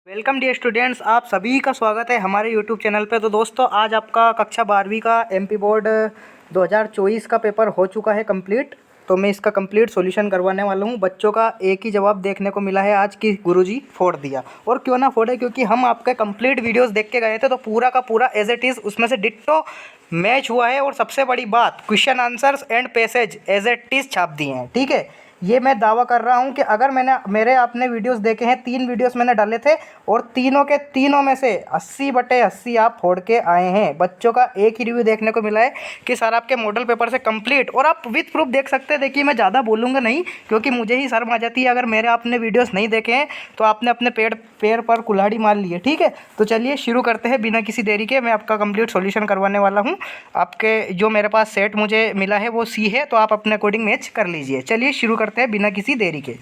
Welcome dear students, आप सभी का स्वागत है हमारे यूट्यूब चैनल पे। तो दोस्तों, आज आपका कक्षा 12वीं का एमपी बोर्ड 2024 का पेपर हो चुका है कंप्लीट। तो मैं इसका कंप्लीट सॉल्यूशन करवाने वाला हूँ। बच्चों का एक ही जवाब देखने को मिला है आज कि गुरुजी फोड़ दिया। और क्यों ना फोड़े, क्योंकि हम आपके कंप्लीट वीडियोस देख के गए थे, तो पूरा का पूरा एज इट इज़ उसमें से डिट्टो मैच हुआ है। और सबसे बड़ी बात, question answers and passage as it is छाप दिए हैं। ठीक है, ये मैं दावा कर रहा हूँ कि अगर मेरे आपने वीडियोस देखे हैं, 3 वीडियोस मैंने डाले थे और तीनों के तीनों में से 80/80 आप फोड़ के आए हैं। बच्चों का एक ही रिव्यू देखने को मिला है कि सर आपके मॉडल पेपर से कंप्लीट, और आप विथ प्रूफ देख सकते हैं। देखिए, मैं ज़्यादा बोलूँगा नहीं क्योंकि मुझे ही शर्म आ जाती है। अगर मेरे आपने वीडियोज़ नहीं देखे हैं तो आपने अपने पैर पर कुल्हाड़ी मार ली है। ठीक है, तो चलिए शुरू करते हैं बिना किसी देरी के। मैं आपका कंप्लीट सॉल्यूशन करवाने वाला हूँ। आपके जो मेरे पास सेट मुझे मिला है वो सी है, तो आप अपने अकॉर्डिंग मैच कर लीजिए। चलिए शुरू करते हैं बिना किसी देरी के।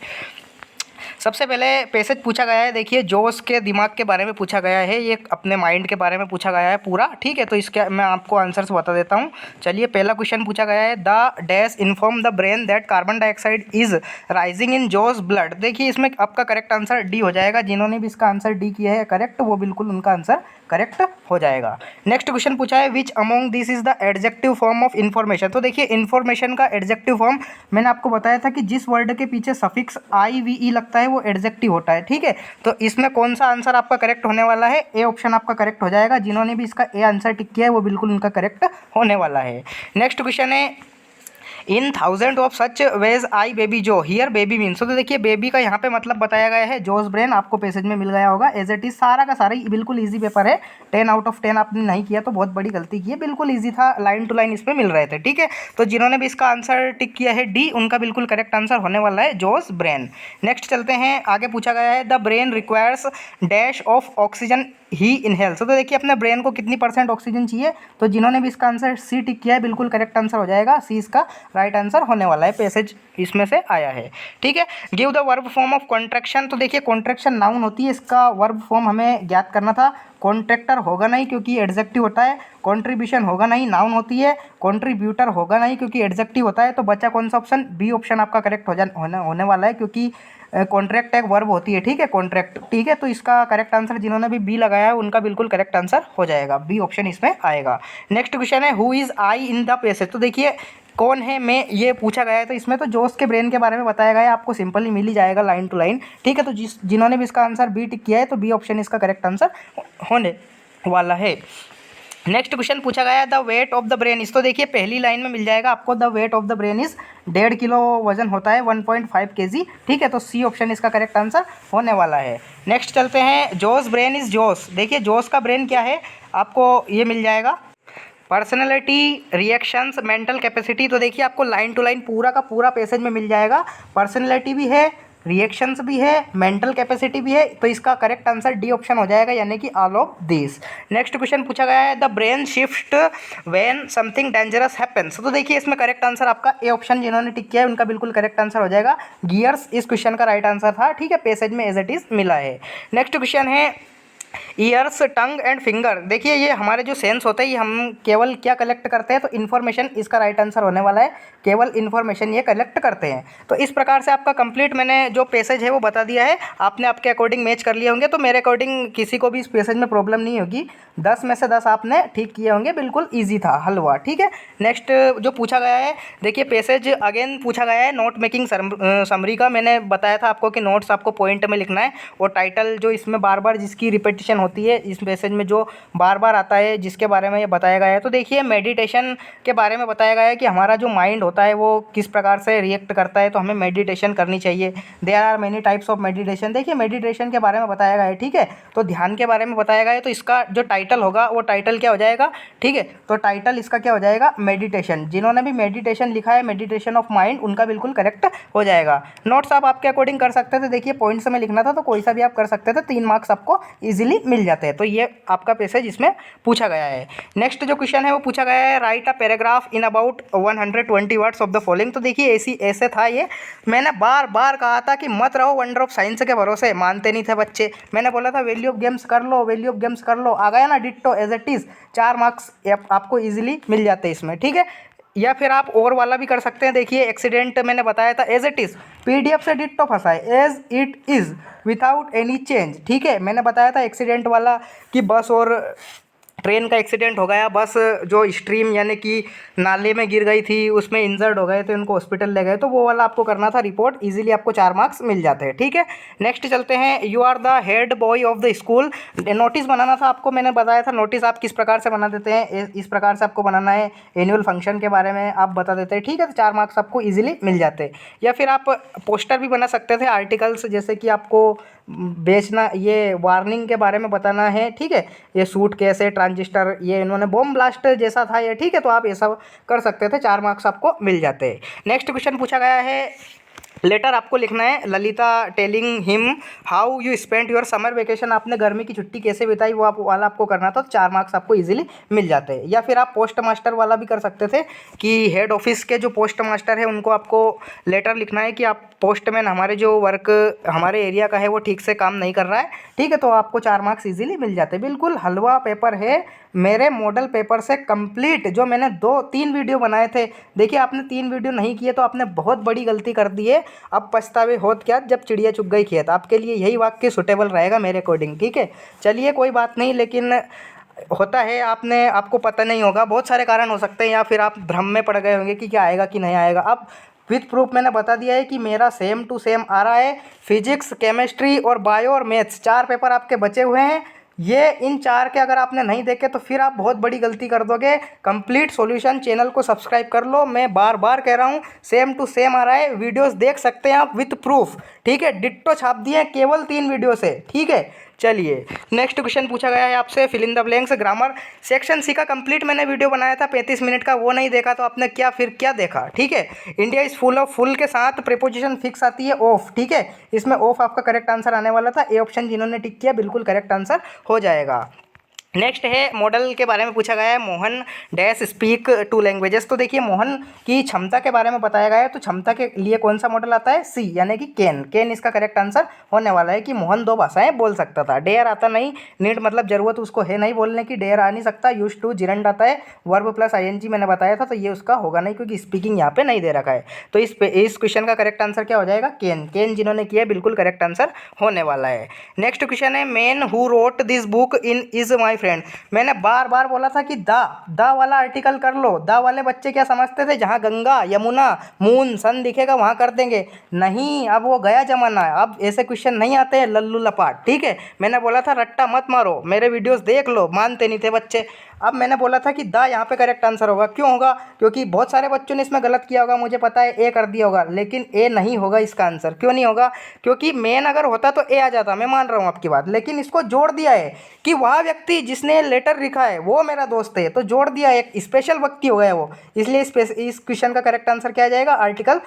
सबसे पहले पैसेज पूछा गया है। देखिए, जोश के दिमाग के बारे में पूछा गया है, ये अपने माइंड के बारे में पूछा गया है पूरा। ठीक है, तो इसके मैं आपको आंसर्स बता देता हूँ। चलिए, पहला क्वेश्चन पूछा गया है, the dash inform the brain that carbon dioxide is rising in जोश ब्लड। देखिए, इसमें आपका करेक्ट आंसर डी हो जाएगा। जिन्होंने भी इसका आंसर डी किया है करेक्ट, वो बिल्कुल उनका आंसर करेक्ट हो जाएगा। नेक्स्ट क्वेश्चन पूछा है, which among this is the adjective form of information. तो देखिए, इन्फॉर्मेशन का एडजेक्टिव फॉर्म मैंने आपको बताया था कि जिस वर्ड के पीछे सफिक्स आई वी ई लगता है वो एडजेक्टिव होता है। ठीक है, तो इसमें कौन सा आंसर आपका करेक्ट होने वाला है? ए ऑप्शन आपका करेक्ट हो जाएगा। जिन्होंने भी इसका ए आंसर टिक किया है वो बिल्कुल उनका करेक्ट होने वाला है। नेक्स्ट क्वेश्चन है, in thousand of such ways I baby जो, हियर बेबी मीन्स। तो देखिए, बेबी का यहाँ पे मतलब बताया गया है जोस ब्रेन। आपको पैसेज में मिल गया होगा एज इट इज। सारा का सारा बिल्कुल ईजी पेपर है। 10/10 आपने नहीं किया तो बहुत बड़ी गलती की है। बिल्कुल ईजी था, लाइन टू लाइन इसमें मिल रहे थे। ठीक है, तो जिन्होंने भी इसका आंसर टिक किया है डी, उनका बिल्कुल करेक्ट आंसर होने वाला है जोस ब्रेन। नेक्स्ट चलते हैं, आगे पूछा गया है, the brain requires dash of oxygen he inhales. तो देखिए, अपने ब्रेन को कितनी % ऑक्सीजन चाहिए? तो जिन्होंने भी इसका आंसर सी टिक किया है बिल्कुल करेक्ट आंसर हो जाएगा। सी इसका राइट आंसर होने वाला है। पैसेज इसमें से आया है। ठीक है, give the verb form of contraction. तो देखिए, कॉन्ट्रैक्शन नाउन होती है, इसका वर्ब फॉर्म हमें ज्ञात करना था। कॉन्ट्रैक्टर होगा नहीं क्योंकि एडजेक्टिव होता है। कॉन्ट्रीब्यूशन होगा नहीं, नाउन होती है। कॉन्ट्रीब्यूटर होगा नहीं क्योंकि एडजेक्टिव होता है। तो बचा कौन सा ऑप्शन? बी ऑप्शन आपका करेक्ट होने वाला है, क्योंकि कॉन्ट्रैक्ट एक वर्ब होती है। ठीक है, कॉन्ट्रैक्ट। ठीक है, तो इसका करेक्ट आंसर जिन्होंने भी बी लगाया है उनका बिल्कुल करेक्ट आंसर हो जाएगा। बी ऑप्शन इसमें आएगा। नेक्स्ट क्वेश्चन है, who is I in the passage. तो देखिए, कौन है मैं, ये पूछा गया है। तो इसमें तो जोश के ब्रेन के बारे में बताया गया है, आपको सिंपल ही मिल ही जाएगा लाइन टू लाइन। ठीक है, तो जिन्होंने भी इसका आंसर बी टिक किया है तो बी ऑप्शन इसका करेक्ट आंसर होने वाला है। नेक्स्ट क्वेश्चन पूछा गया है, the weight of the brain is. तो देखिए, पहली लाइन में मिल जाएगा आपको, the weight of the brain is 1.5 kilo वजन होता है, 1.5 kg। ठीक है, तो सी ऑप्शन इसका करेक्ट आंसर होने वाला है। नेक्स्ट चलते हैं, जोस ब्रेन इज जोस। देखिए, जोस का ब्रेन क्या है, आपको ये मिल जाएगा, पर्सनैलिटी, रिएक्शंस, मेंटल कैपेसिटी। तो देखिए, आपको लाइन टू लाइन पूरा का पूरा पैसेज में मिल जाएगा। पर्सनैलिटी भी है, रिएक्शंस भी है, मेंटल कैपेसिटी भी है। तो इसका करेक्ट आंसर डी ऑप्शन हो जाएगा, यानी कि all of this. Next question पूछा गया है, the brain shift when something dangerous happens. तो देखिए, इसमें करेक्ट आंसर आपका ए ऑप्शन जिन्होंने टिक किया है उनका बिल्कुल करेक्ट आंसर हो जाएगा। गियर्स इस क्वेश्चन का राइट आंसर था। ठीक है, पैसेज में एज इट इज मिला है। नेक्स्ट क्वेश्चन है, ईयर्स, टंग एंड फिंगर। देखिए, ये हमारे जो सेंस होते हैं, ये हम केवल क्या कलेक्ट करते हैं? तो इन्फॉर्मेशन इसका राइट आंसर होने वाला है। केवल इन्फॉर्मेशन ये कलेक्ट करते हैं। तो इस प्रकार से आपका कंप्लीट मैंने जो पैसेज है वो बता दिया है। आपने आपके अकॉर्डिंग मैच कर लिए होंगे। तो मेरे अकॉर्डिंग किसी को भी इस पैसेज में प्रॉब्लम नहीं होगी। 10 में से 10 आपने ठीक किए होंगे। बिल्कुल ईजी था, हलवा। ठीक है, नेक्स्ट जो पूछा गया है, देखिए पैसेज अगेन पूछा गया है, नोट मेकिंग समरी का। मैंने बताया था आपको कि नोट्स आपको पॉइंट में लिखना है। और टाइटल जो इसमें बार बार जिसकी रिपीटिशन होती है इस मैसेज में, जो बार बार आता है, जिसके बारे में ये बताया गया है। तो देखिए, मेडिटेशन के बारे में बताया गया है कि हमारा जो माइंड होता है वो किस प्रकार से रिएक्ट करता है। तो हमें मेडिटेशन करनी चाहिए। There are many types of meditation. देखिए, मेडिटेशन के बारे में बताया गया है। ठीक है, तो ध्यान के बारे में बताया गया है। तो इसका जो टाइटल होगा वो टाइटल क्या हो जाएगा? ठीक है, तो टाइटल इसका क्या हो जाएगा? मेडिटेशन। जिन्होंने भी मेडिटेशन लिखा है, मेडिटेशन ऑफ माइंड, उनका बिल्कुल करेक्ट हो जाएगा। नोट्स आप आपके अकॉर्डिंग कर सकते थे। देखिए, पॉइंट्स में लिखना था तो कोई सा भी आप कर सकते थे, 3 मार्क्स आपको ईजिली मिल जाते हैं। तो ये आपका पैसेज इसमें पूछा गया है। नेक्स्ट जो क्वेश्चन है वो पूछा गया है, right a paragraph in about 120 words of the following. तो देखिए, ऐसे था ये। मैंने बार बार कहा था कि मत रहो वंडर ऑफ साइंस के भरोसे, मानते नहीं थे बच्चे। मैंने बोला था वैल्यू ऑफ गेम्स कर लो, वैल्यू ऑफ गेम्स कर लो। आ गया ना ditto as it is. 4 marks आपको ईजिली मिल जाते हैं इसमें। ठीक है, या फिर आप और वाला भी कर सकते हैं। देखिए एक्सीडेंट मैंने बताया था एज इट इज़, पीडीएफ से डिट्टो फंसा है, as it is without any change. ठीक है, मैंने बताया था एक्सीडेंट वाला कि बस और ट्रेन का एक्सीडेंट हो गया, बस जो स्ट्रीम यानी कि नाले में गिर गई थी उसमें इंजर्ड हो गए थे, उनको हॉस्पिटल ले गए, तो वो वाला आपको करना था रिपोर्ट। इजीली आपको 4 मार्क्स मिल जाते हैं। ठीक है, नेक्स्ट चलते हैं। You are the head boy of the school. Notice बनाना था आपको, मैंने बताया था नोटिस आप किस प्रकार से बना देते हैं, इस प्रकार से आपको बनाना है। एनुअल फंक्शन के बारे में आप बता देते हैं। ठीक है, तो 4 मार्क्स आपको ईजिली मिल जाते हैं। या फिर आप पोस्टर भी बना सकते थे, आर्टिकल्स, जैसे कि आपको बेचना, ये वार्निंग के बारे में बताना है। ठीक है, ये सूट कैसे ट्रांजिस्टर, ये इन्होंने बॉम्ब ब्लास्ट जैसा था ये। ठीक है, तो आप ये सब कर सकते थे, 4 मार्क्स आपको मिल जाते हैं। नेक्स्ट क्वेश्चन पूछा गया है, लेटर आपको लिखना है Lalita telling him how you spend your summer vacation. आपने गर्मी की छुट्टी कैसे बिताई, वो आप वाला आपको करना था, तो 4 मार्क्स आपको इजीली मिल जाते हैं। या फिर आप पोस्ट मास्टर वाला भी कर सकते थे कि हेड ऑफिस के जो पोस्ट मास्टर है उनको आपको लेटर लिखना है कि आप पोस्टमैन, हमारे जो वर्क हमारे एरिया का है वो ठीक से काम नहीं कर रहा है। ठीक है, तो आपको 4 मार्क्स इजीली मिल जाते हैं। बिल्कुल हलवा पेपर है मेरे मॉडल पेपर से कंप्लीट, जो मैंने 2-3 वीडियो बनाए थे। देखिए आपने 3 वीडियो नहीं किए तो आपने बहुत बड़ी गलती कर दी है। अब पछतावे होत क्या जब चिड़िया चुग गई खेत। आपके लिए यही वाक्य सुटेबल रहेगा मेरे अकॉर्डिंग। ठीक है, चलिए कोई बात नहीं, लेकिन होता है, आपको पता नहीं होगा, बहुत सारे कारण हो सकते हैं, या फिर आप भ्रम में पड़ गए होंगे कि क्या आएगा कि नहीं आएगा। अब विथ प्रूफ मैंने बता दिया है कि मेरा सेम टू सेम आ रहा है। फिजिक्स, केमिस्ट्री और बायो और मैथ्स 4 पेपर आपके बचे हुए हैं। ये इन 4 के अगर आपने नहीं देखे तो फिर आप बहुत बड़ी गलती कर दोगे। कंप्लीट सॉल्यूशन चैनल को सब्सक्राइब कर लो, मैं बार बार कह रहा हूँ, सेम टू सेम आ रहा है। वीडियोस देख सकते हैं आप विथ प्रूफ। ठीक है, डिट्टो छाप दिए केवल 3 वीडियो से। ठीक है, चलिए नेक्स्ट क्वेश्चन पूछा गया है आपसे, fill in the blanks grammar section C का कंप्लीट मैंने वीडियो बनाया था 35 मिनट का, वो नहीं देखा तो आपने क्या देखा। ठीक है, India is full of, full के साथ प्रीपोजिशन फिक्स आती है ऑफ। ठीक है, इसमें ऑफ आपका करेक्ट आंसर आने वाला था। ए ऑप्शन जिन्होंने टिक किया बिल्कुल करेक्ट आंसर हो जाएगा। नेक्स्ट है मॉडल के बारे में पूछा गया है, मोहन डैश स्पीक 2 लैंग्वेजेस। तो देखिए मोहन की क्षमता के बारे में बताया गया है, तो क्षमता के लिए कौन सा मॉडल आता है, सी यानी कि कैन इसका करेक्ट आंसर होने वाला है कि मोहन 2 भाषाएं बोल सकता था। डेयर आता नहीं, नीड मतलब जरूरत उसको है नहीं बोलने की, डेयर आ नहीं सकता। यूज टू जिरंड आता है, वर्ब प्लस आईएनजी मैंने बताया था, तो ये उसका होगा नहीं क्योंकि स्पीकिंग यहाँ पे नहीं दे रखा है। तो इस क्वेश्चन का करेक्ट आंसर क्या हो जाएगा, कैन जिन्होंने किया बिल्कुल करेक्ट आंसर होने वाला है। नेक्स्ट क्वेश्चन है, man who wrote this book in is my friend. मैंने बार बार बोला था कि दा वाला आर्टिकल कर लो। दा वाले बच्चे क्या समझते थे, जहाँ गंगा यमुना मून सन दिखेगा वहाँ कर देंगे, नहीं, अब वो गया जमाना है, अब ऐसे क्वेश्चन नहीं आते हैं लल्लू लपाट। ठीक है, मैंने बोला था रट्टा मत मारो, मेरे वीडियोस देख लो, मानते नहीं थे बच्चे। अब मैंने बोला था कि दा यहाँ पे करेक्ट आंसर होगा। क्यों होगा, क्योंकि बहुत सारे बच्चों ने इसमें गलत किया होगा, मुझे पता है, ए कर दिया होगा, लेकिन ए नहीं होगा इसका आंसर। क्यों नहीं होगा, क्योंकि मेन अगर होता तो ए आ जाता, मैं मान रहा हूँ आपकी बात, लेकिन इसको जोड़ दिया है कि वह व्यक्ति जिसने लेटर लिखा है वो मेरा दोस्त है, तो जोड़ दिया, एक स्पेशल व्यक्ति हो गया वो, इसलिए इस क्वेश्चन का करेक्ट आंसर क्या आ जाएगा, आर्टिकल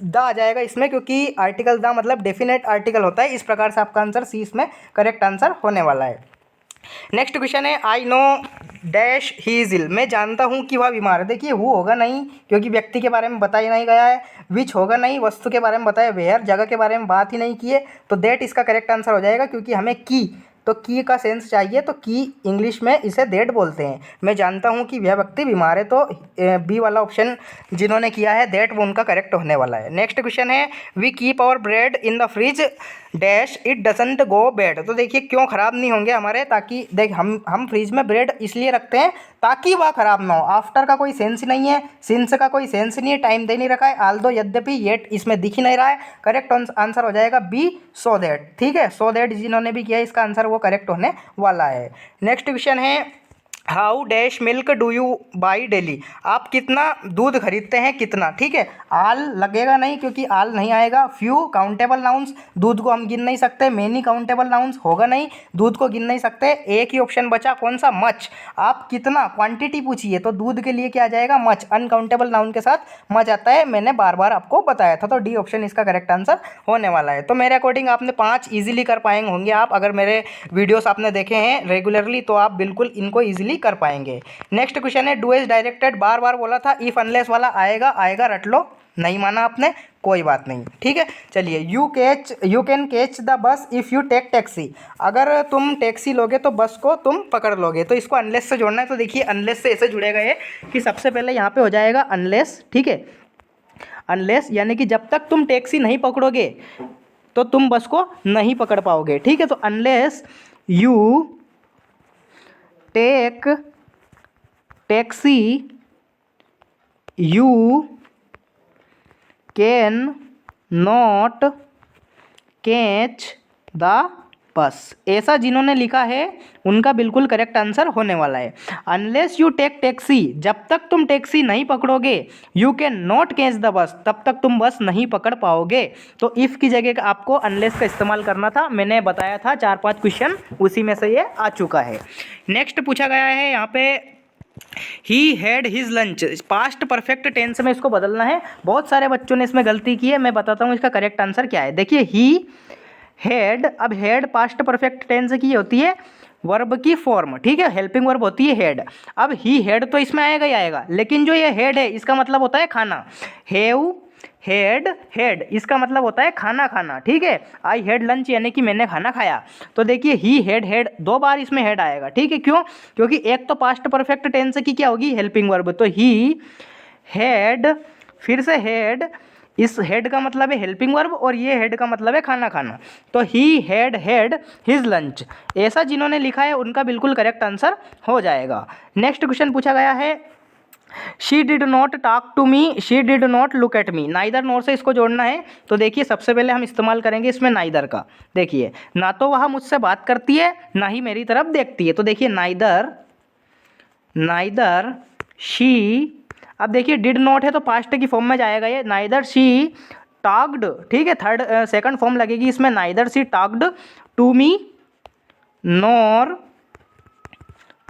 द आ जाएगा इसमें, क्योंकि आर्टिकल द मतलब डेफिनेट आर्टिकल होता है। इस प्रकार से आपका आंसर सी इसमें करेक्ट आंसर होने वाला है। नेक्स्ट क्वेश्चन है, I know dash he is ill. मैं जानता हूँ कि वह बीमार है। देखिए वो होगा नहीं क्योंकि व्यक्ति के बारे में बताया नहीं गया है। विच होगा नहीं, वस्तु के बारे में बताया, वेयर जगह के बारे में बात ही नहीं किए, तो दैट इसका करेक्ट आंसर हो जाएगा, क्योंकि हमें की, तो की का सेंस चाहिए, तो की इंग्लिश में इसे दैट बोलते हैं। मैं जानता हूँ कि वह व्यक्ति बीमार है, तो बी वाला ऑप्शन जिन्होंने किया है दैट वो उनका करेक्ट होने वाला है। नेक्स्ट क्वेश्चन है, we keep our bread in the fridge dash it doesn't go bad. तो देखिए क्यों ख़राब नहीं होंगे हमारे, ताकि देख हम फ्रिज में ब्रेड इसलिए रखते हैं ताकि वह ख़राब ना हो। आफ्टर का कोई सेंस नहीं है, सिंस का कोई सेंस नहीं है, टाइम दे नहीं रखा है, आल्दो यद्यपि, येट इसमें दिख ही नहीं रहा है। करेक्ट आंसर हो जाएगा बी सो दैट। ठीक है, सो दैट जिन्होंने भी किया इसका आंसर वो करेक्ट होने वाला है। नेक्स्ट क्वेश्चन है, how dash milk do you by daily. आप कितना दूध खरीदते हैं, कितना। ठीक है, आल लगेगा नहीं क्योंकि आल नहीं आएगा। फ्यू काउंटेबल नाउन्स, दूध को हम गिन नहीं सकते। मेनी काउंटेबल नाउन्स होगा नहीं, दूध को गिन नहीं सकते। एक ही ऑप्शन बचा, कौन सा, मच। आप कितना, क्वांटिटी पूछिए, तो दूध के लिए क्या आ जाएगा, मच। अनकाउंटेबल नाउन के साथ मच आता है, मैंने बार बार आपको बताया था, तो डी ऑप्शन इसका करेक्ट आंसर होने वाला है। तो मेरे अकॉर्डिंग आपने 5 ईजिली कर पाएंगे होंगे आप, अगर मेरे वीडियोस आपने देखे हैं रेगुलरली तो आप बिल्कुल इनको ईजिली नहीं कर पाएंगे। नेक्स्ट क्वेश्चन है डू एज डायरेक्टेड, बार बार बोला था, इफ अनलेस वाला आएगा आएगा, रट लो, नहीं माना आपने, कोई बात नहीं, ठीक है। चलिए you can catch the bus if you take taxi, अगर तुम टैक्सी लोगे तो बस को तुम पकड़ लोगे, तो इसको अनलेस से जोड़ना है। तो देखिए अनलेस से ऐसे जुड़ेगा ये कि सबसे पहले यहाँ पे हो जाएगा अनलेस, ठीक है, अनलेस यानी कि जब तक तुम टैक्सी नहीं पकड़ोगे तो तुम बस को नहीं पकड़ पाओगे, ठीक है। तो unless you take taxi you can not catch the bus, ऐसा जिन्होंने लिखा है उनका बिल्कुल करेक्ट आंसर होने वाला है। अनलेस यू टेक टैक्सी, जब तक तुम टैक्सी नहीं पकड़ोगे, you can not catch the bus, तब तक तुम बस नहीं पकड़ पाओगे। तो इफ़ की जगह आपको अनलेस का इस्तेमाल करना था, मैंने बताया था 4-5 क्वेश्चन, उसी में से ये आ चुका है। नेक्स्ट पूछा गया है यहाँ पे he had his lunch, past perfect tense में इसको बदलना है। बहुत सारे बच्चों ने इसमें गलती की है, मैं बताता हूँ इसका करेक्ट आंसर क्या है। देखिए ही हैड, अब हैड पास्ट परफेक्ट टेंस की होती है वर्ब की फॉर्म, ठीक है, हेल्पिंग वर्ब होती है हैड। अब ही हैड तो इसमें आएगा ही आएगा, लेकिन जो ये हैड है इसका मतलब होता है खाना, हैव हैड, हैड इसका मतलब होता है खाना खाना, ठीक है। आई हैड लंच यानी कि मैंने खाना खाया। तो देखिए ही हैड, हैड 2 बार इसमें हैड आएगा, ठीक है, क्यों, क्योंकि एक तो पास्ट परफेक्ट टेंस की क्या होगी, हेल्पिंग वर्ब, तो ही हैड, फिर से हैड, इस हेड का मतलब है हेल्पिंग वर्ब और ये हेड का मतलब है खाना खाना। तो ही हैड हिज लंच, ऐसा जिन्होंने लिखा है उनका बिल्कुल करेक्ट आंसर हो जाएगा। नेक्स्ट क्वेश्चन पूछा गया है she did not talk to me, she did not look at me, neither nor से इसको जोड़ना है। तो देखिए सबसे पहले हम इस्तेमाल करेंगे इसमें नाइदर का। देखिए ना तो वह मुझसे बात करती है ना ही मेरी तरफ देखती है, तो देखिए नाइदर शी, अब देखिए डिड नॉट है तो पास्ट की फॉर्म में जाएगा ये, नाइदर शी टॉक्ड, ठीक है, सेकंड फॉर्म लगेगी इसमें, neither she talked to me nor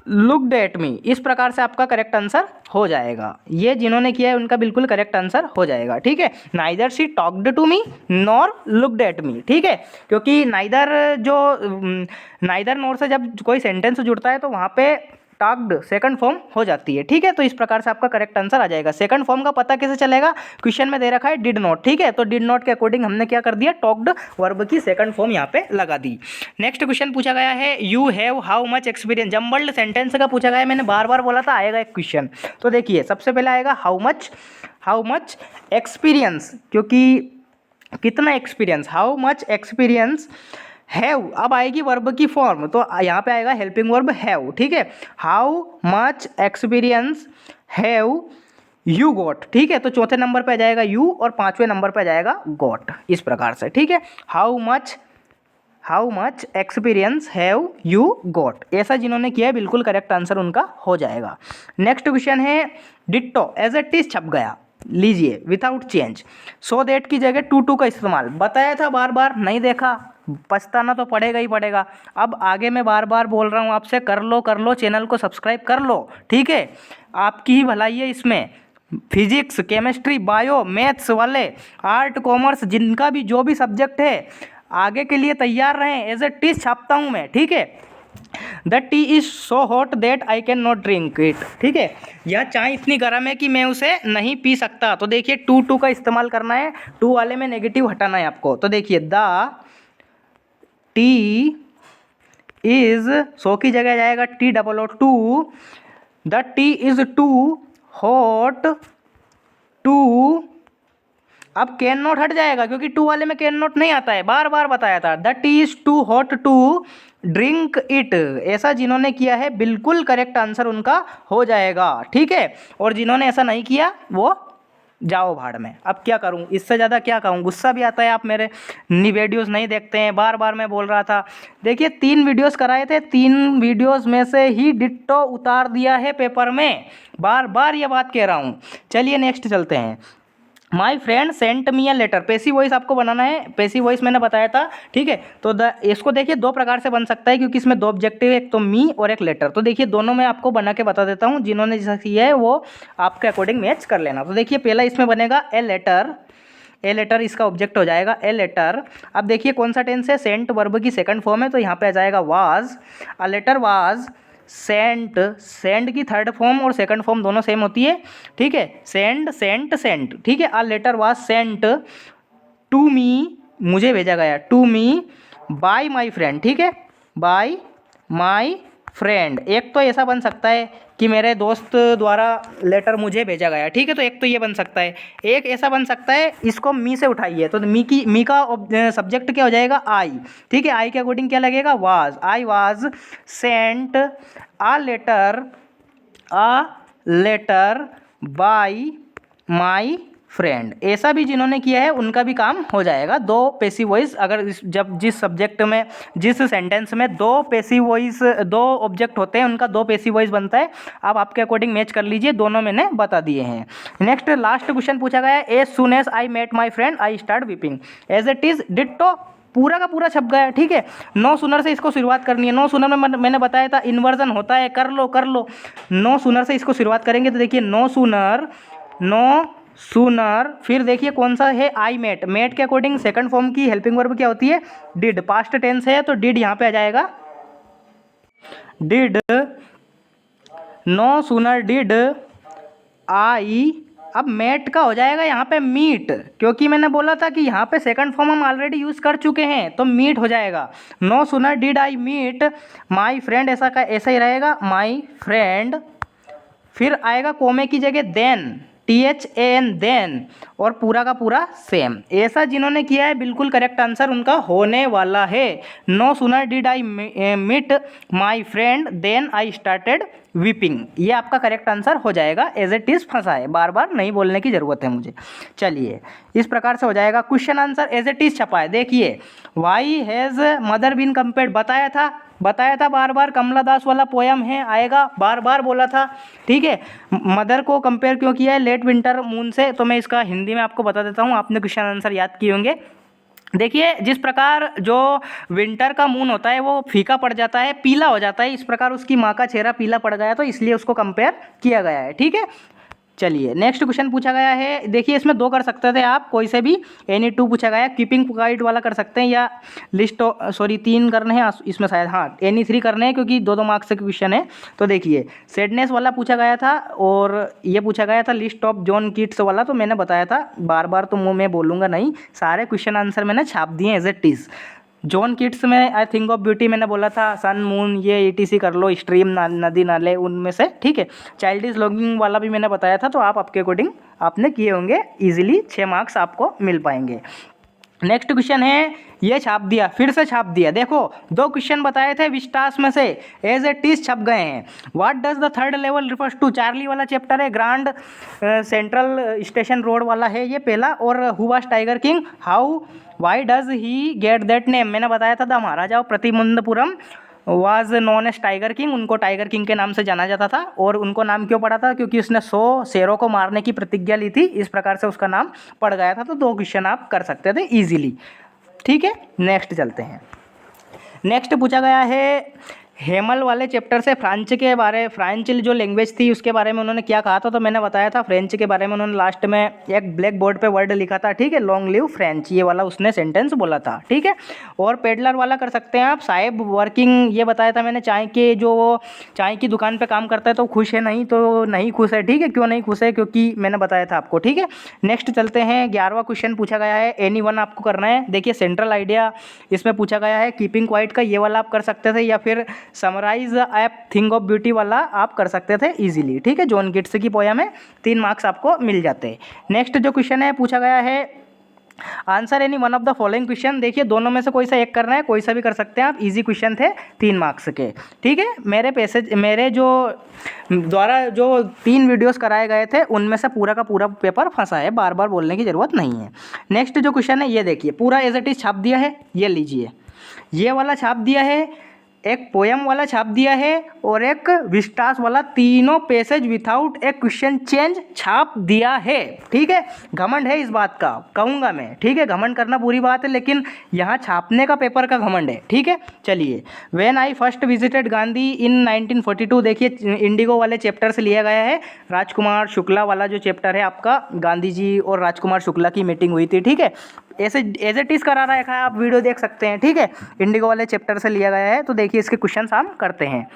looked at me, इस प्रकार से आपका करेक्ट आंसर हो जाएगा। ये जिन्होंने किया है उनका बिल्कुल करेक्ट आंसर हो जाएगा, ठीक है। Neither she talked to me nor looked at me, ठीक है, क्योंकि नाइदर नॉर से जब कोई सेंटेंस जुड़ता है तो वहाँ पे टॉक्ड सेकंड फॉर्म हो जाती है, ठीक है। तो इस प्रकार से आपका करेक्ट आंसर आ जाएगा। सेकंड फॉर्म का पता कैसे चलेगा, क्वेश्चन में दे रखा है डिड नॉट, ठीक है, तो डिड नॉट के अकॉर्डिंग हमने क्या कर दिया, टॉक्ड वर्ब की सेकंड फॉर्म यहाँ पे लगा दी। नेक्स्ट क्वेश्चन पूछा गया है you have how much experience, jumbled sentence का पूछा गया है, मैंने बार बार बोला था आएगा एक क्वेश्चन। तो देखिए सबसे पहले आएगा हाउ मच एक्सपीरियंस, क्योंकि कितना experience, how much experience have, अब आएगी वर्ब की फॉर्म, तो यहाँ पे आएगा हेल्पिंग वर्ब हैव, ठीक है। How much experience have you got, ठीक है, तो चौथे नंबर पे आ जाएगा यू और 5वें नंबर पे आ जाएगा गॉट, इस प्रकार से, ठीक है। How much experience have you got, ऐसा जिन्होंने किया है बिल्कुल करेक्ट आंसर उनका हो जाएगा। नेक्स्ट क्वेश्चन है डिट्टो एज इट इज छप गया, लीजिए विदाउट चेंज, सो दैट की जगह टू का इस्तेमाल, बताया था बार बार, नहीं देखा पछताना तो पड़ेगा ही पड़ेगा। अब आगे मैं बार बार बोल रहा हूँ आपसे, कर लो चैनल को सब्सक्राइब कर लो, ठीक है, आपकी ही भलाई है इसमें। फिजिक्स, केमिस्ट्री, बायो, मैथ्स वाले, आर्ट, कॉमर्स, जिनका भी जो भी सब्जेक्ट है आगे के लिए तैयार रहें, एज ए टीज छापता हूँ मैं, ठीक है। The tea is so hot that I can not drink it, ठीक है, यह चाय इतनी गर्म है कि मैं उसे नहीं पी सकता। तो देखिए टू का इस्तेमाल करना है, टू वाले में नेगेटिव हटाना है आपको। तो देखिए द टी इज, सो की जगह जाएगा T double O too, the tea is too hot to, अब कैन नॉट हट जाएगा क्योंकि टू वाले में कैन नॉट नहीं आता है, बार बार बताया था। The tea is too hot to drink it, ऐसा जिन्होंने किया है बिल्कुल करेक्ट आंसर उनका हो जाएगा, ठीक है। और जिन्होंने ऐसा नहीं किया वो जाओ भाड़ में। अब क्या करूं, इससे ज़्यादा क्या कहूं, गुस्सा भी आता है, आप मेरे वीडियोस नहीं देखते हैं, बार बार मैं बोल रहा था। देखिए 3 वीडियोस कराए थे, 3 वीडियोस में से ही डिट्टो उतार दिया है पेपर में, बार बार ये बात कह रहा हूं। चलिए नेक्स्ट चलते हैं। My friend sent me a letter, passive voice आपको बनाना है, पैसिव वॉइस मैंने बताया था, ठीक है। तो इसको देखिए 2 प्रकार से बन सकता है क्योंकि इसमें 2 ऑब्जेक्टिव है, एक तो मी और एक लेटर। तो देखिए दोनों में आपको बना के बता देता हूँ, जिन्होंने जैसा किया है वो आपके अकॉर्डिंग मैच कर लेना। तो देखिए पहला इसमें बनेगा ए लेटर इसका ऑब्जेक्ट हो जाएगा ए लेटर। अब देखिए कौन सा टेंस है, सेंट वर्ब की सेकंड फॉर्म है, तो यहाँ पे आ जाएगा was, a letter was sent, send की थर्ड फॉर्म और सेकंड फॉर्म दोनों सेम होती है, ठीक है। सेंड, सेंट, सेंट, ठीक है। A letter was sent to me, मुझे भेजा गया, to me by my friend, ठीक है, बाय माय फ्रेंड। एक तो ऐसा बन सकता है कि मेरे दोस्त द्वारा लेटर मुझे भेजा गया, ठीक है, तो एक तो ये बन सकता है। एक ऐसा बन सकता है, इसको मी से उठाइए तो मी का सब्जेक्ट क्या हो जाएगा, आई, ठीक है। आई के अकॉर्डिंग क्या लगेगा, was, I was sent a letter by my friend. ऐसा भी जिन्होंने किया है उनका भी काम हो जाएगा। दो पैसिव वॉइस, अगर जब जिस सब्जेक्ट में, जिस सेंटेंस में दो पैसिव वॉइस, दो ऑब्जेक्ट होते हैं, उनका दो पैसिव वॉइस बनता है। आप आपके अकॉर्डिंग मैच कर लीजिए, दोनों मैंने बता दिए हैं। नेक्स्ट लास्ट क्वेश्चन पूछा गया है, as soon as I met my friend I start weeping. As it is ditto, पूरा का पूरा छप गया, ठीक है। नो सुनर से इसको शुरुआत करनी है। नो सुनर में मैंने बताया था इन्वर्जन होता है, कर लो कर लो। नो सुनर से इसको शुरुआत करेंगे तो देखिए नो सुनर, नो सुनर, फिर देखिए कौन सा है, आई मेट। मेट के अकॉर्डिंग सेकंड फॉर्म की हेल्पिंग वर्ब क्या होती है, डिड। पास्ट टेंस है तो डिड यहाँ पे आ जाएगा, did. No sooner did I, अब मेट का हो जाएगा यहाँ पे मीट, क्योंकि मैंने बोला था कि यहाँ पे सेकंड फॉर्म हम ऑलरेडी यूज़ कर चुके हैं, तो मीट हो जाएगा। No sooner did I meet my friend, ऐसा का ऐसा ही रहेगा, माई फ्रेंड। फिर आएगा कोमे की जगह देन, THAN, देन, और पूरा का पूरा सेम। ऐसा जिन्होंने किया है बिल्कुल करेक्ट आंसर उनका होने वाला है। No sooner did I meet my friend then I started weeping, ये आपका करेक्ट आंसर हो जाएगा। एज इट इज़ फंसा है, बार बार नहीं बोलने की ज़रूरत है मुझे। चलिए इस प्रकार से हो जाएगा। Question answer as it is छपा है, देखिए why has mother been compared, बताया था बार बार, कमला दास वाला पोयम है, आएगा, बार बार बोला था, ठीक है। मदर को कंपेयर क्यों किया है, लेट विंटर मून से, तो मैं इसका हिंदी में आपको बता देता हूँ, आपने क्वेश्चन आंसर याद किए होंगे। देखिए जिस प्रकार जो विंटर का मून होता है वो फीका पड़ जाता है, पीला हो जाता है, इस प्रकार उसकी माँ का चेहरा पीला पड़ गया, तो इसलिए उसको कंपेयर किया गया है, ठीक है। चलिए नेक्स्ट क्वेश्चन पूछा गया है, देखिए इसमें दो कर सकते थे आप, कोई से भी, एनी टू पूछा गया है, कीपिंग क्वाइट वाला कर सकते हैं, या लिस्ट, सॉरी 3 करने हैं इसमें शायद, हाँ एनी 3 करने हैं, क्योंकि 2-2 मार्क्स के क्वेश्चन है। तो देखिए सैडनेस वाला पूछा गया था, और ये पूछा गया था लिस्ट ऑफ जॉन कीट्स वाला, तो मैंने बताया था, बार बार तो मुँह में बोलूँगा नहीं, सारे क्वेश्चन आंसर मैंने छाप दिए as it is. John Keats में आई थिंक ऑफ ब्यूटी मैंने बोला था, सन मून ये ETC कर लो, स्ट्रीम नदी नाले उनमें से, ठीक है। चाइल्ड इज लॉगिंग वाला भी मैंने बताया था, तो आप आपके अकॉर्डिंग आपने किए होंगे, इजीली 6 मार्क्स आपको मिल पाएंगे। नेक्स्ट क्वेश्चन है, ये छाप दिया, फिर से छाप दिया, देखो 2 क्वेश्चन बताए थे विस्टास में से, एज इट इज छप गए हैं। What does the third level refers to, Charlie वाला चैप्टर है, ग्रांड सेंट्रल स्टेशन रोड वाला है ये पहला, और who was Tiger King, how why does he get that name, मैंने बताया था the Maharaja Pratimundapuram was known as Tiger King, उनको टाइगर किंग के नाम से जाना जाता था, और उनको नाम क्यों पड़ा था, क्योंकि उसने 100 शेरों को मारने की प्रतिज्ञा ली थी, इस प्रकार से उसका नाम पड़ गया था। तो 2 क्वेश्चन आप कर सकते थे इजीली, ठीक है। नेक्स्ट चलते हैं। नेक्स्ट पूछा गया है हेमल वाले चैप्टर से फ्रांच के बारे, फ्रेंच जो लैंग्वेज थी उसके बारे में उन्होंने क्या कहा था, तो मैंने बताया था फ्रेंच के बारे में उन्होंने लास्ट में एक ब्लैक बोर्ड पे वर्ड लिखा था, ठीक है, लॉन्ग लिव फ्रेंच, ये वाला उसने सेंटेंस बोला था, ठीक है। और पेडलर वाला कर सकते हैं आप, साहेब वर्किंग, ये बताया था मैंने, चाय के जो चाय की दुकान पर काम करता है तो खुश है, नहीं तो नहीं खुश है, ठीक है। क्यों नहीं खुश है, क्योंकि मैंने बताया था आपको, ठीक है। नेक्स्ट चलते हैं, 11वां क्वेश्चन पूछा गया है, एनी वन आपको करना है। देखिए सेंट्रल आइडिया इसमें पूछा गया है, कीपिंग क्वाइट का ये वाला आप कर सकते थे, या फिर summarise a thing of beauty वाला आप कर सकते थे इजीली, ठीक है। जॉन किट्स की पोयम में 3 मार्क्स आपको मिल जाते हैं। नेक्स्ट जो क्वेश्चन है पूछा गया है, answer any one of the following question, देखिए दोनों में से कोई सा एक करना है, कोई सा भी कर सकते हैं आप, इजी क्वेश्चन थे 3 मार्क्स के, ठीक है। मेरे जो द्वारा जो 3 वीडियोस कराए गए थे उनमें से पूरा का पूरा पेपर फंसा है, बार बार बोलने की ज़रूरत नहीं है। नेक्स्ट जो क्वेश्चन है ये देखिए, पूरा एज इट इज छाप दिया है, ये लीजिए, ये वाला छाप दिया है, एक पोयम वाला छाप दिया है, और एक विस्टास वाला, तीनों पैसेज विथआउट एक क्वेश्चन चेंज छाप दिया है, ठीक है। घमंड है इस बात का, कहूँगा मैं, ठीक है, घमंड करना बुरी बात है, लेकिन यहाँ छापने का पेपर का घमंड है, ठीक है। चलिए, when I first visited Gandhi in 1942, देखिए इंडिगो वाले चैप्टर से लिया गया है, राजकुमार शुक्ला वाला जो चैप्टर है आपका, गांधी जी और राजकुमार शुक्ला की मीटिंग हुई थी, ठीक है। ऐसे एज इट इज करा रखा है, आप वीडियो देख सकते हैं, ठीक है, इंडिगो वाले चैप्टर से लिया गया है। तो देखिए इसके क्वेश्चन हम करते हैं।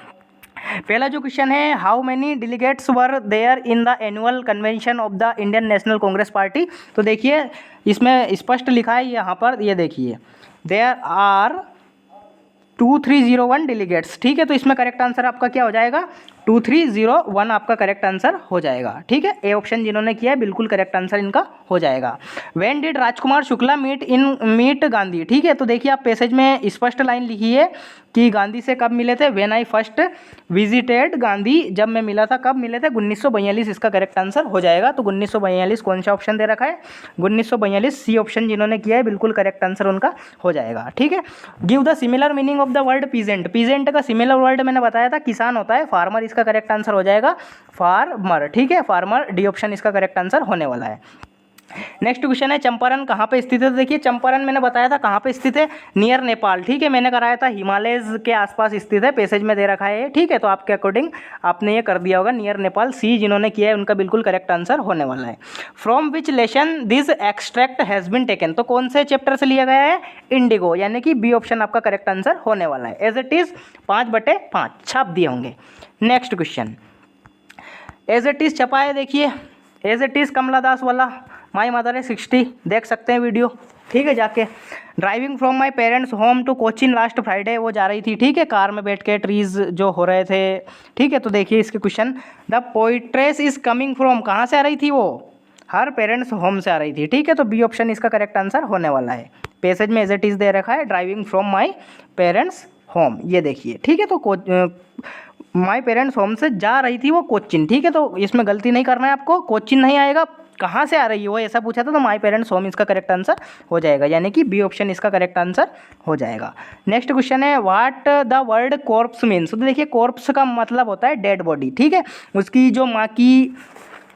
पहला जो क्वेश्चन है, how many delegates were there in the annual convention of the Indian National Congress party. तो देखिए इसमें स्पष्ट लिखा है यहाँ पर, ये देखिए देयर आर 2301 डेलीगेट्स। ठीक है, तो इसमें करेक्ट आंसर आपका क्या हो जाएगा, 2301 आपका करेक्ट आंसर हो जाएगा। ठीक है, ए ऑप्शन जिन्होंने किया है बिल्कुल करेक्ट आंसर इनका हो जाएगा। When did Rajkumar Shukla meet Gandhi. ठीक है, तो देखिए आप पैसेज में स्पष्ट लाइन लिखी है कि गांधी से कब मिले थे, when I first visited Gandhi, जब मैं मिला था, कब मिले थे, 1942 इसका करेक्ट आंसर हो जाएगा। तो 1942 कौन सा ऑप्शन दे रखा है, 1942 सी ऑप्शन जिन्होंने किया है बिल्कुल करेक्ट आंसर उनका हो जाएगा। ठीक है, give the similar meaning of the word peasant. Peasant का सिमिलर वर्ड मैंने बताया था किसान होता है, फार्मर इसका करेक्ट आंसर हो जाएगा फार्मर। ठीक है, फार्मर डी ऑप्शन इसका करेक्ट आंसर होने वाला है। नेक्स्ट क्वेश्चन है, चंपारण कहाँ पे स्थित है। तो देखिए चंपारण मैंने बताया था कहाँ पे स्थित है, नियर नेपाल। ठीक है, मैंने कराया था हिमालयज के आसपास स्थित है, पैसेज में दे रखा है। ठीक है, तो आपके अकॉर्डिंग आपने ये कर दिया होगा नियर नेपाल, सी जिन्होंने किया है उनका बिल्कुल करेक्ट आंसर होने वाला है। From which lesson this extract has been taken. तो कौन से चैप्टर से लिया गया है, इंडिगो, यानी कि बी ऑप्शन आपका करेक्ट आंसर होने वाला है। एज इट इज़ 5/5 छाप दिए होंगे। Next question, as it is छपा है, देखिए as it is Kamala Das वाला, माई मदर है 60, देख सकते हैं वीडियो। ठीक है, जाके driving from my parents home to Cochin last Friday, वो जा रही थी। ठीक है, कार में बैठ के, ट्रीज जो हो रहे थे। ठीक है, तो देखिए इसके question, the poetess is coming from, कहाँ से आ रही थी वो, हर पेरेंट्स होम से आ रही थी। ठीक है, तो बी ऑप्शन इसका करेक्ट आंसर होने वाला है। पैसेज में एज इट इज़ दे रखा है driving from my parents home, ये देखिए। ठीक है, तो माई पेरेंट्स होम से जा रही थी वो कोचिन। ठीक है, तो इसमें गलती नहीं करना है आपको, कोचिन नहीं आएगा, कहाँ से आ रही है वो ऐसा पूछा था, तो माई पेरेंट्स होम इसका करेक्ट आंसर हो जाएगा, यानी कि बी ऑप्शन इसका करेक्ट आंसर हो जाएगा। नेक्स्ट क्वेश्चन है, what the word corps means. तो देखिए कॉर्प्स का मतलब होता है डेड बॉडी। ठीक है, उसकी जो माँ की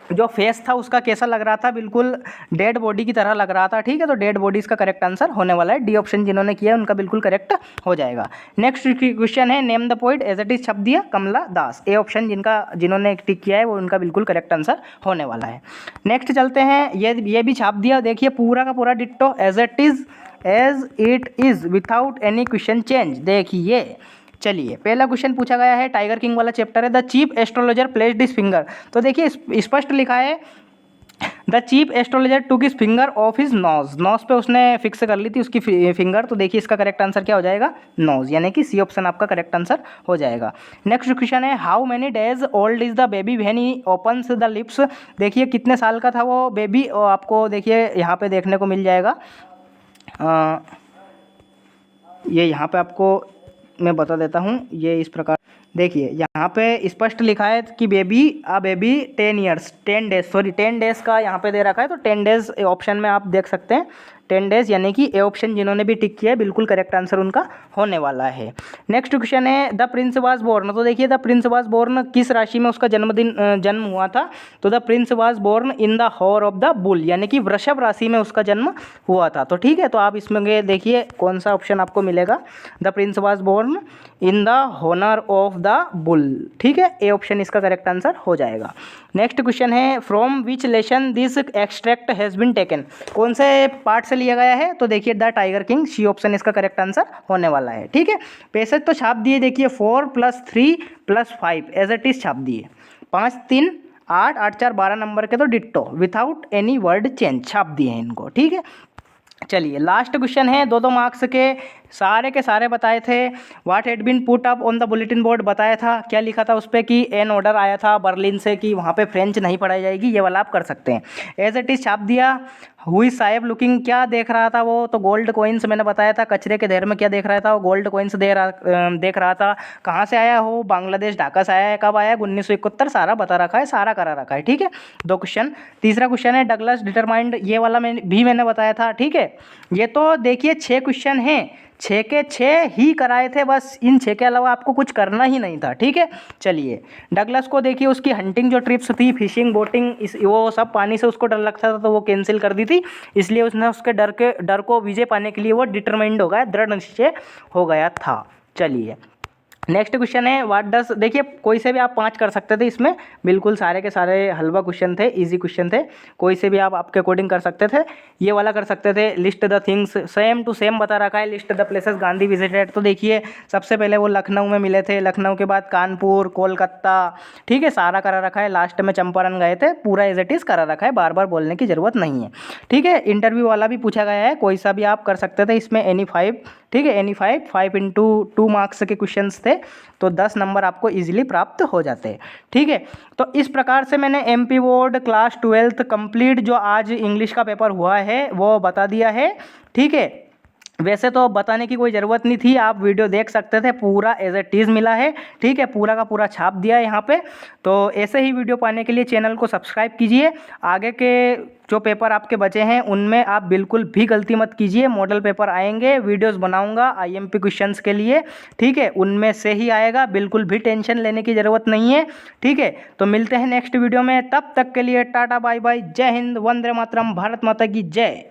जो फेस था उसका कैसा लग रहा था, बिल्कुल डेड बॉडी की तरह लग रहा था। ठीक है, तो डेड बॉडी इसका करेक्ट आंसर होने वाला है। डी ऑप्शन जिन्होंने किया है उनका बिल्कुल करेक्ट हो जाएगा। नेक्स्ट क्वेश्चन है, name the poet, as it is छप दिया कमला दास। ए ऑप्शन जिन्होंने टिक किया है वो उनका बिल्कुल करेक्ट आंसर होने वाला है। नेक्स्ट चलते हैं, ये भी छाप दिया, देखिए पूरा का पूरा ditto, as it is without any question change. देखिए चलिए पहला क्वेश्चन पूछा गया है, टाइगर किंग वाला चैप्टर है, the chief astrologer placed his finger. तो देखिए स्पष्ट लिखा है, the chief astrologer took his finger off his nose, nose पे उसने फिक्स कर ली थी उसकी फिंगर। तो देखिए इसका करेक्ट आंसर क्या हो जाएगा, नोज, यानी कि सी ऑप्शन आपका करेक्ट आंसर हो जाएगा। नेक्स्ट क्वेश्चन है, how many days old is the baby when he opens the lips. देखिए कितने साल का था वो बेबी, और आपको देखिए यहाँ पे देखने को मिल जाएगा, ये यहाँ पे आपको मैं बता देता हूँ, ये इस प्रकार देखिए यहाँ पे स्पष्ट लिखा है कि बेबी 10 डेज का यहाँ पे दे रखा है, तो 10 डेज ऑप्शन में आप देख सकते हैं 10 डेज, यानी कि ए ऑप्शन जिन्होंने भी टिक किया है बिल्कुल करेक्ट आंसर उनका होने वाला है। नेक्स्ट क्वेश्चन है, द प्रिंस वाज बोर्न। तो देखिए द प्रिंस वाज बोर्न किस राशि में उसका जन्म हुआ था, तो the prince was born in the hour of the bull, यानी कि वृषभ राशि में उसका जन्म हुआ था। तो ठीक है, तो आप इसमें देखिए कौन सा ऑप्शन आपको मिलेगा, the prince was born in the honour of the bull. ठीक है, ए ऑप्शन इसका करेक्ट आंसर हो जाएगा। नेक्स्ट क्वेश्चन है, from which lesson this extract has been taken. कौन से पार्ट से लिया गया है, तो देखिए the tiger king, C option इसका करेक्ट आंसर होने वाला है। ठीक है, पैसेज तो छाप दिए, देखिए 4 + 3 + 5 एज इट इज छाप दिए, 5 3 8 8 4 12 नंबर के, तो ditto without any word change छाप दिए हैं इनको। ठीक है, चलिए लास्ट क्वेश्चन है, 2 मार्क्स के सारे बताए थे। What had been put up on the bulletin board, बताया था क्या लिखा था उस पर, कि एन ऑर्डर आया था बर्लिन से कि वहाँ पे फ्रेंच नहीं पढ़ाई जाएगी, ये वाला आप कर सकते हैं। एज इट इज छाप दिया। हुई साहेब लुकिंग, क्या देख रहा था वो, तो गोल्ड कॉइन्स मैंने बताया था, कचरे के ढेर में क्या देख रहा था वो गोल्ड कॉइन्स देख रहा था। कहाँ से आया हो, बांग्लादेश ढाका से आया है, कब आया, 1971, सारा बता रखा है, सारा करा रखा है। ठीक है, 2 क्वेश्चन। तीसरा क्वेश्चन है, डगलस डिटरमाइंड, ये वाला मैंने बताया था। ठीक है, ये तो देखिए 6 क्वेश्चन हैं, 6 के 6 ही कराए थे, बस इन 6 के अलावा आपको कुछ करना ही नहीं था। ठीक है, चलिए डगलस को देखिए उसकी हंटिंग जो ट्रिप्स थी, फिशिंग, बोटिंग, वो सब पानी से उसको डर लगता था तो वो कैंसिल कर दी थी, इसलिए उसने उसके डर को विजय पाने के लिए वो डिटरमाइंड हो गया, दृढ़ निश्चय हो गया था। चलिए नेक्स्ट क्वेश्चन है व्हाट डस, देखिए कोई से भी आप 5 कर सकते थे इसमें, बिल्कुल सारे के सारे हलवा क्वेश्चन थे, इजी क्वेश्चन थे, कोई से भी आप आपके अकॉर्डिंग कर सकते थे। ये वाला कर सकते थे, list the things, same to same बता रखा है, list the places Gandhi visited. तो देखिए सबसे पहले वो लखनऊ में मिले थे, लखनऊ के बाद कानपुर, कोलकाता, ठीक है, सारा करा रखा है, लास्ट में चंपारण गए थे, पूरा एज इट इज़ करा रखा है, बार बार बोलने की ज़रूरत नहीं है। ठीक है, इंटरव्यू वाला भी पूछा गया है, कोई सा भी आप कर सकते थे इसमें, एनी 5, ठीक है, एनी 5 इंटू 2 मार्क्स के क्वेश्चंस थे, तो 10 नंबर आपको इजीली प्राप्त हो जाते हैं। ठीक है, तो इस प्रकार से मैंने MP board class 12th complete जो आज इंग्लिश का पेपर हुआ है वो बता दिया है। ठीक है, वैसे तो बताने की कोई ज़रूरत नहीं थी, आप वीडियो देख सकते थे, पूरा एज इट इज़ मिला है। ठीक है, पूरा का पूरा छाप दिया है यहाँ पे। तो ऐसे ही वीडियो पाने के लिए चैनल को सब्सक्राइब कीजिए। आगे के जो पेपर आपके बचे हैं उनमें आप बिल्कुल भी गलती मत कीजिए, मॉडल पेपर आएंगे, वीडियोस बनाऊंगा आईएमपी क्वेश्चंस के लिए। ठीक है, उनमें से ही आएगा, बिल्कुल भी टेंशन लेने की ज़रूरत नहीं है। ठीक है, तो मिलते हैं नेक्स्ट वीडियो में, तब तक के लिए टाटा बाय बाय, जय हिंद, वंदे मातरम, भारत माता की जय।